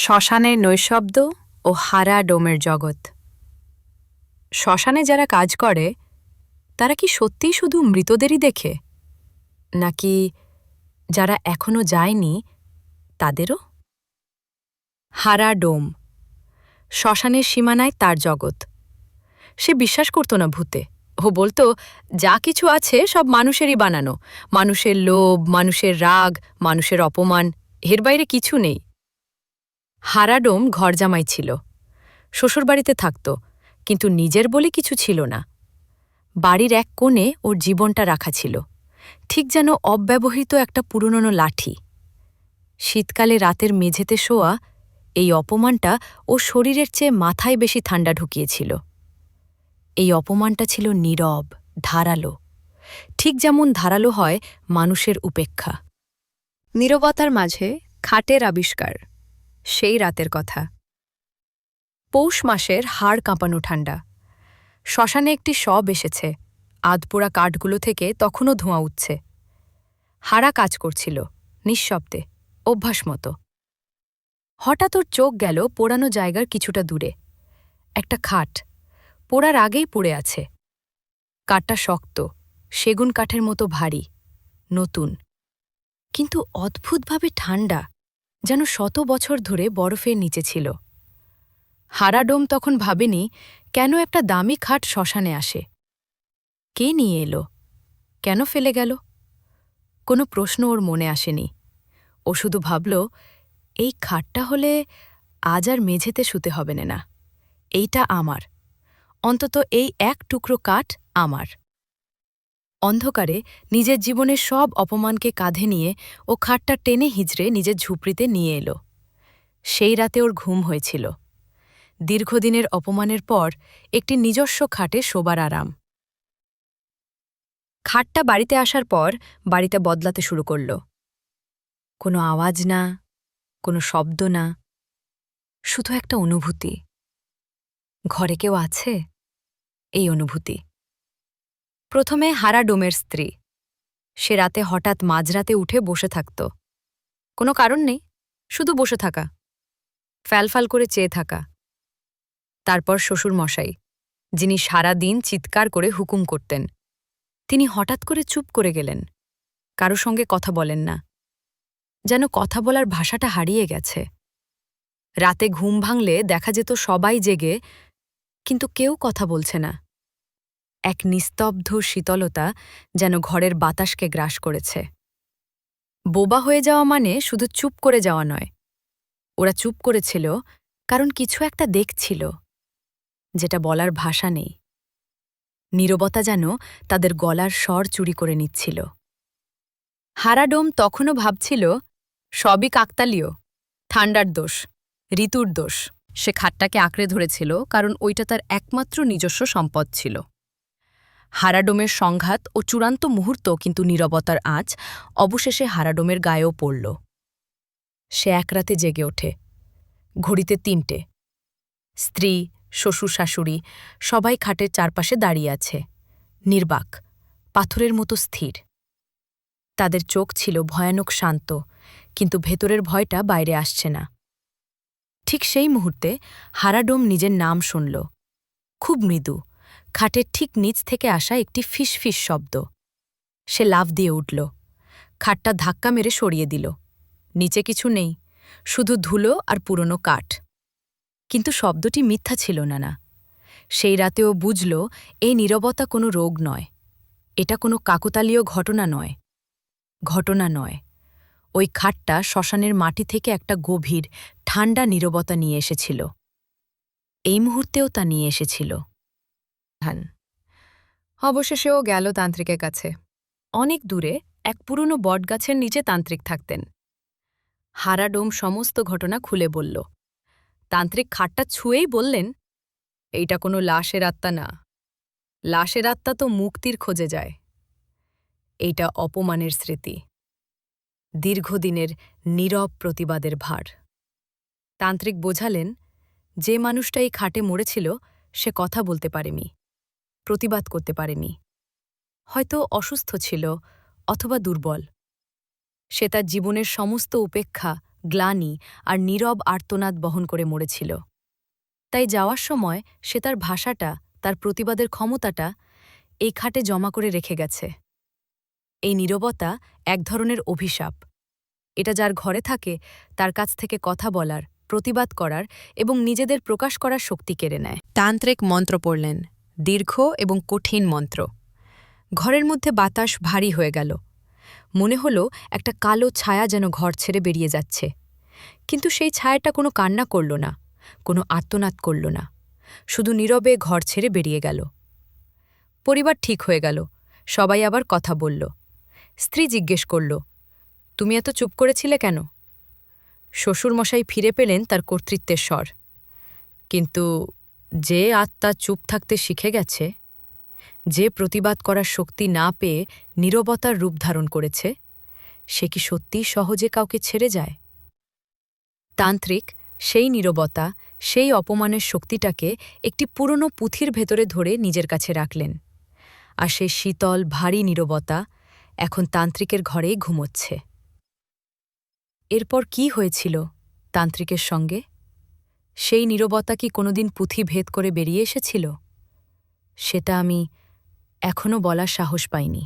শ্মশানের নৈশব্দ ও হারা ডোমের জগৎ। শ্মশানে যারা কাজ করে তারা কি সত্যিই শুধু মৃতদেরই দেখে, নাকি যারা এখনো যায়নি তাদেরও? হারা ডোম, শ্মশানের সীমানায় তার জগৎ। সে বিশ্বাস করত না ভূতে। ও বলতো, যা কিছু আছে সব মানুষেরই বানানো, মানুষের লোভ, মানুষের রাগ, মানুষের অপমান, এর বাইরে কিছু নেই। হারাডোম ঘরজামাই ছিল, শ্বশুরবাড়িতে থাকত, কিন্তু নিজের বলে কিছু ছিল না। বাড়ির এক কোণে ওর জীবনটা রাখা ছিল, ঠিক যেন অব্যবহৃত একটা পুরনো লাঠি। শীতকালে রাতের মেঝেতে শোয়া এই অপমানটা ওর শরীরের চেয়ে মাথায় বেশি ঠান্ডা ঢুকিয়েছিল। এই অপমানটা ছিল নীরব, ধারালো, ঠিক যেমন ধারালো হয় মানুষের উপেক্ষা। নীরবতার মাঝে খাটের আবিষ্কার। সেই রাতের কথা। পৌষ মাসের হাড় কাঁপানো ঠান্ডা। শ্মশানে একটি শব এসেছে, আধপোড়া কাঠগুলো থেকে তখনও ধোঁয়া উঠছে। হাড়া কাজ করছিল, নিঃশব্দে, অভ্যাস মতো। হঠাৎ ওর চোখ গেল পোড়ানো জায়গার কিছুটা দূরে। একটা খাট, পোড়ার আগেই পড়ে আছে। কাঠটা শক্ত, সেগুন কাঠের মতো ভারী, নতুন, কিন্তু অদ্ভুতভাবে ঠান্ডা, যেন 100 বছর ধরে বরফের নিচে ছিল। হারাডোম তখন ভাবেনি কেন একটা দামি খাট শ্মশানে আসে। কে নিয়ে এলো, কেন ফেলে গেল? কোনো প্রশ্ন ওর মনে আসেনি। ও শুধু ভাবল, এই খাটটা হলে আজ আর মেঝেতে শুতে হবে না। এইটা আমার, অন্তত এই এক টুকরো কাঠ আমার। অন্ধকারে নিজের জীবনের সব অপমানকে কাঁধে নিয়ে ও খাটটা টেনে হিজড়ে নিজের ঝুপড়িতে নিয়ে এলো। সেই রাতে ওর ঘুম হয়েছিল। দীর্ঘদিনের অপমানের পর একটি নিজস্ব খাটে শোবার আরাম। খাটটা বাড়িতে আসার পর বাড়িতে বদলাতে শুরু করল। কোনো আওয়াজ না, কোনো শব্দ না, শুধু একটা অনুভূতি। ঘরে কেউ আছে, এই অনুভূতি। প্রথমে হারাডোমের স্ত্রী। সে রাতে হঠাৎ মাঝরাতে উঠে বসে থাকত। কোনো কারণ নেই, শুধু বসে থাকা, ফ্যালফাল করে চেয়ে থাকা। তারপর শ্বশুর মশাই, যিনি সারা দিন চিৎকার করে হুকুম করতেন, তিনি হঠাৎ করে চুপ করে গেলেন, কারো সঙ্গে কথা বলেন না, যেন কথা বলার ভাষাটা হারিয়ে গেছে। রাতে ঘুম ভাঙলে দেখা যেত সবাই জেগে, কিন্তু কেউ কথা বলছে না। এক নিস্তব্ধ শীতলতা যেন ঘরের বাতাসকে গ্রাস করেছে। বোবা হয়ে যাওয়া মানে শুধু চুপ করে যাওয়া নয়। ওরা চুপ করেছিল কারণ কিছু একটা দেখছিল, যেটা বলার ভাষা নেই। নীরবতা যেন তাদের গলার স্বর চুরি করে নিচ্ছিল। হারাডোম তখনও ভাবছিল, সবই কাকতালীয়, ঠান্ডার দোষ, ঋতুর দোষ। সে খাটটাকে আঁকড়ে ধরেছিল কারণ ওইটা তার একমাত্র নিজস্ব সম্পদ ছিল। হারাডোমের সংঘাত ও চূড়ান্ত মুহূর্ত, কিন্তু নীরবতার আঁচ অবশেষে হারাডোমের গায়েও পড়ল। সে এক রাতে জেগে ওঠে। ঘড়িতে 3টে। স্ত্রী, শ্বশুর শাশুড়ি সবাই খাটের চারপাশে দাঁড়িয়ে আছে, নির্বাক, পাথরের মতো স্থির। তাদের চোখ ছিল ভয়ানক শান্ত, কিন্তু ভেতরের ভয়টা বাইরে আসছে না। ঠিক সেই মুহূর্তে হারাডোম নিজের নাম শুনল, খুব মৃদু, খাটের ঠিক নিচ থেকে আসা একটি ফিসফিস শব্দ। সে লাফ দিয়ে উঠল, খাটটা ধাক্কা মেরে সরিয়ে দিল। নিচে কিছু নেই, শুধু ধুলো আর পুরনো কাঠ। কিন্তু শব্দটি মিথ্যা ছিল না। সেই রাতেও বুঝল, এই নীরবতা কোনো রোগ নয়, এটা কোনো কাকতালীয় ঘটনা নয়। ওই খাটটা শ্মশানের মাটি থেকে একটা গভীর, ঠান্ডা নীরবতা নিয়ে এসেছিল। এই মুহূর্তেও তা নিয়ে এসেছিল। অবশেষেও গেল তান্ত্রিকের কাছে। অনেক দূরে এক পুরনো বটগাছের নিচে তান্ত্রিক থাকতেন। হারাডোম সমস্ত ঘটনা খুলে বলল। তান্ত্রিক খাটটা ছুঁয়েই বললেন, এইটা কোনো লাশের আত্মা না। লাশের আত্মা তো মুক্তির খোঁজে যায়। এইটা অপমানের স্মৃতি, দীর্ঘদিনের নীরব প্রতিবাদের ভার। তান্ত্রিক বোঝালেন, যে মানুষটা এই খাটে মরেছিল সে কথা বলতে পারেনি, প্রতিবাদ করতে পারেনি। হয়তো অসুস্থ ছিল, অথবা দুর্বল। সে তার জীবনের সমস্ত উপেক্ষা গ্লানি আর নীরব আর্তনাদ বহন করে মরেছিল। তাই যাওয়ার সময় সে তার ভাষাটা, তার প্রতিবাদের ক্ষমতাটা এই খাটে জমা করে রেখে গেছে। এই নীরবতা এক ধরনের অভিশাপ। এটা যার ঘরে থাকে তার কাছ থেকে কথা বলার, প্রতিবাদ করার এবং নিজেদের প্রকাশ করার শক্তি কেড়ে নেয়। তান্ত্রিক মন্ত্র পড়লেন, দীর্ঘ এবং কঠিন মন্ত্র। ঘরের মধ্যে বাতাস ভারী হয়ে গেল। মনে হলো একটা কালো ছায়া যেন ঘর ছেড়ে বেরিয়ে যাচ্ছে। কিন্তু সেই ছায়াটা কোনো কান্না করল না, কোনো আর্তনাদ করল না, শুধু নীরবে ঘর ছেড়ে বেরিয়ে গেল। পরিবার ঠিক হয়ে গেল, সবাই আবার কথা বলল। স্ত্রী জিজ্ঞেস করল, তুমি এত চুপ করেছিলে কেন? শ্বশুরমশাই ফিরে পেলেন তার কর্তৃত্বের স্বর। কিন্তু যে আত্মা চুপ থাকতে শিখে গেছে, যে প্রতিবাদ করার শক্তি না পেয়ে নীরবতার রূপ ধারণ করেছে, সে কি সত্যিই সহজে কাউকে ছেড়ে যায়? তান্ত্রিক সেই নীরবতা, সেই অপমানের শক্তিটাকে একটি পুরনো পুঁথির ভেতরে ধরে নিজের কাছে রাখলেন। আর সেই শীতল ভারী নীরবতা এখন তান্ত্রিকের ঘরেই ঘুমোচ্ছে। এরপর কি হয়েছিল তান্ত্রিকের সঙ্গে? সেই নীরবতা কি কোনোদিন পুঁথি ভেদ করে বেরিয়ে এসেছিল? সেটা আমি এখনও বলার সাহস পাইনি।